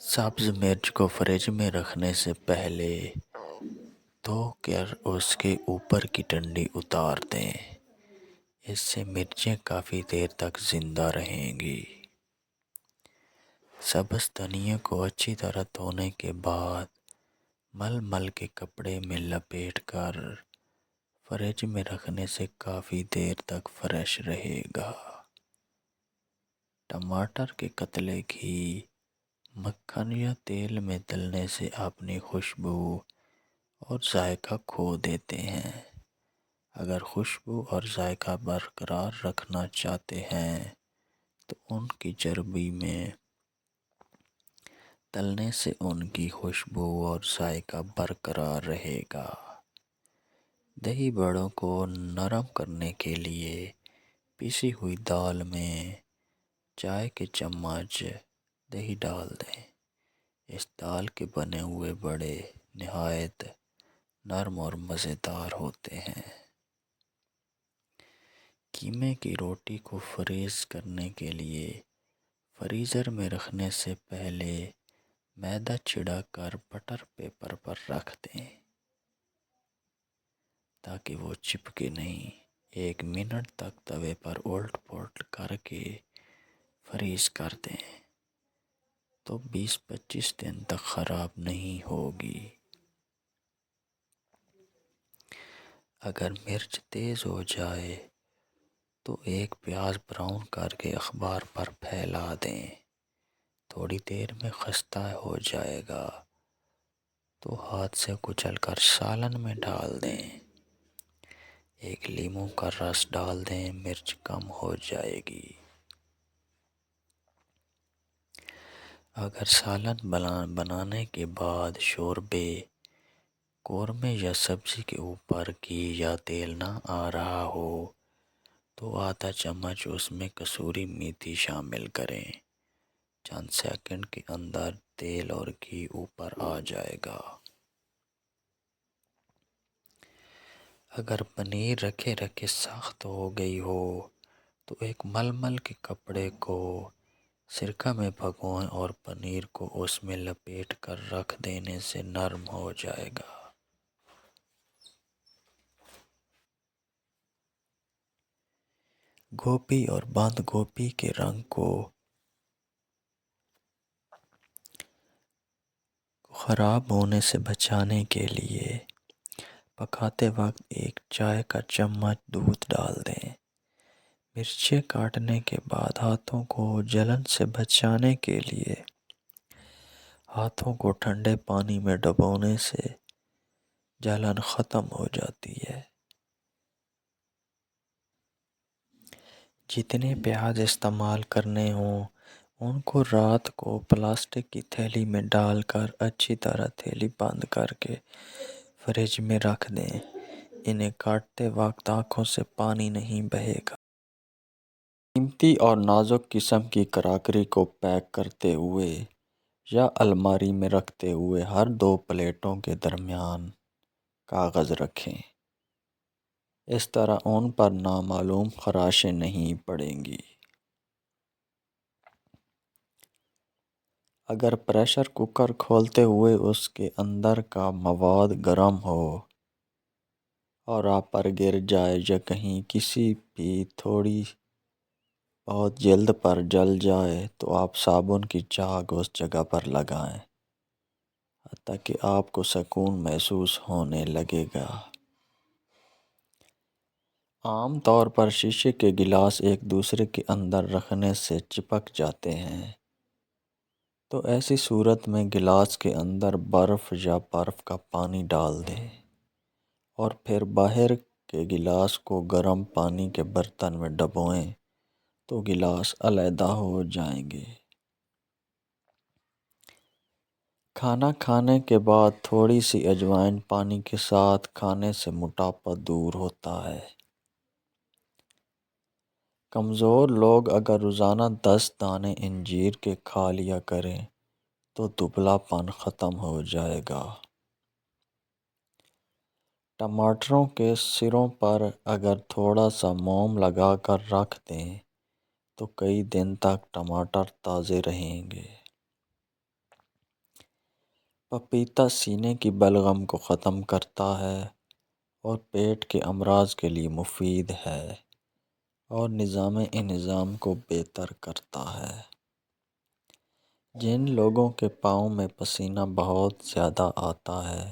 سبز مرچ کو فریج میں رکھنے سے پہلے دھو کر اس کے اوپر کی ڈنڈی اتار دیں۔ اس سے مرچیں کافی دیر تک زندہ رہیں گی۔ سبز دھنیا کو اچھی طرح دھونے کے بعد مل مل کے کپڑے میں لپیٹ کر فریج میں رکھنے سے کافی دیر تک فریش رہے گا۔ ٹماٹر کے قطرے گھی، مکھن یا تیل میں تلنے سے اپنی خوشبو اور ذائقہ کھو دیتے ہیں۔ اگر خوشبو اور ذائقہ برقرار رکھنا چاہتے ہیں تو ان کی چربی میں تلنے سے ان کی خوشبو اور ذائقہ برقرار رہے گا۔ دہی بڑوں کو نرم کرنے کے لیے پیسی ہوئی دال میں چائے کے چمچ دہی ڈال دیں۔ اس دال کے بنے ہوئے بڑے نہایت نرم اور مزیدار ہوتے ہیں۔ کیمے کی روٹی کو فریز کرنے کے لیے فریزر میں رکھنے سے پہلے میدا چھڑا کر بٹر پیپر پر رکھ دیں تاکہ وہ چپکے نہیں۔ 1 منٹ تک توے پر الٹ پلٹ کر کے فریز کر دیں تو 20-25 دن تک خراب نہیں ہوگی۔ اگر مرچ تیز ہو جائے تو ایک پیاز براؤن کر کے اخبار پر پھیلا دیں۔ تھوڑی دیر میں خستہ ہو جائے گا تو ہاتھ سے کچل کر سالن میں ڈال دیں۔ 1 لیموں کا رس ڈال دیں، مرچ کم ہو جائے گی۔ اگر سالن بنانے کے بعد شوربے، قورمے یا سبزی کے اوپر گھی یا تیل نہ آ رہا ہو تو آدھا چمچ اس میں کسوری میتھی شامل کریں۔ چند سیکنڈ کے اندر تیل اور گھی اوپر آ جائے گا۔ اگر پنیر رکھے رکھے سخت ہو گئی ہو تو ایک ململ کے کپڑے کو سرکہ میں بھگوئیں اور پنیر کو اس میں لپیٹ کر رکھ دینے سے نرم ہو جائے گا۔ گوبھی اور بند گوبھی کے رنگ کو خراب ہونے سے بچانے کے لیے پکاتے وقت 1 چائے کا چمچ دودھ ڈال دیں۔ مرچیں کاٹنے کے بعد ہاتھوں کو جلن سے بچانے کے لیے ہاتھوں کو ٹھنڈے پانی میں ڈبونے سے جلن ختم ہو جاتی ہے۔ جتنے پیاز استعمال کرنے ہوں ان کو رات کو پلاسٹک کی تھیلی میں ڈال کر اچھی طرح تھیلی بند کر کے فریج میں رکھ دیں۔ انہیں کاٹتے وقت آنکھوں سے پانی نہیں بہے گا۔ قیمتی اور نازک قسم کی کراکری کو پیک کرتے ہوئے یا الماری میں رکھتے ہوئے ہر 2 پلیٹوں کے درمیان کاغذ رکھیں۔ اس طرح ان پر نامعلوم خراشیں نہیں پڑیں گی۔ اگر پریشر کوکر کھولتے ہوئے اس کے اندر کا مواد گرم ہو اور آپ پر گر جائے یا کہیں کسی بھی تھوڑی بہت جلد پر جل جائے تو آپ صابن کی جھاگ اس جگہ پر لگائیں حتیٰ کہ آپ کو سکون محسوس ہونے لگے گا۔ عام طور پر شیشے کے گلاس ایک دوسرے کے اندر رکھنے سے چپک جاتے ہیں، تو ایسی صورت میں گلاس کے اندر برف یا برف کا پانی ڈال دیں اور پھر باہر کے گلاس کو گرم پانی کے برتن میں ڈبوئیں تو گلاس علیحدہ ہو جائیں گے۔ کھانا کھانے کے بعد تھوڑی سی اجوائن پانی کے ساتھ کھانے سے موٹاپا دور ہوتا ہے۔ کمزور لوگ اگر روزانہ 10 دانے انجیر کے کھا لیا کریں تو دبلا پن ختم ہو جائے گا۔ ٹماٹروں کے سروں پر اگر تھوڑا سا موم لگا کر رکھ دیں تو کئی دن تک ٹماٹر تازے رہیں گے۔ پپیتا سینے کی بلغم کو ختم کرتا ہے اور پیٹ کے امراض کے لیے مفید ہے اور نظام انہضام کو بہتر کرتا ہے۔ جن لوگوں کے پاؤں میں پسینہ بہت زیادہ آتا ہے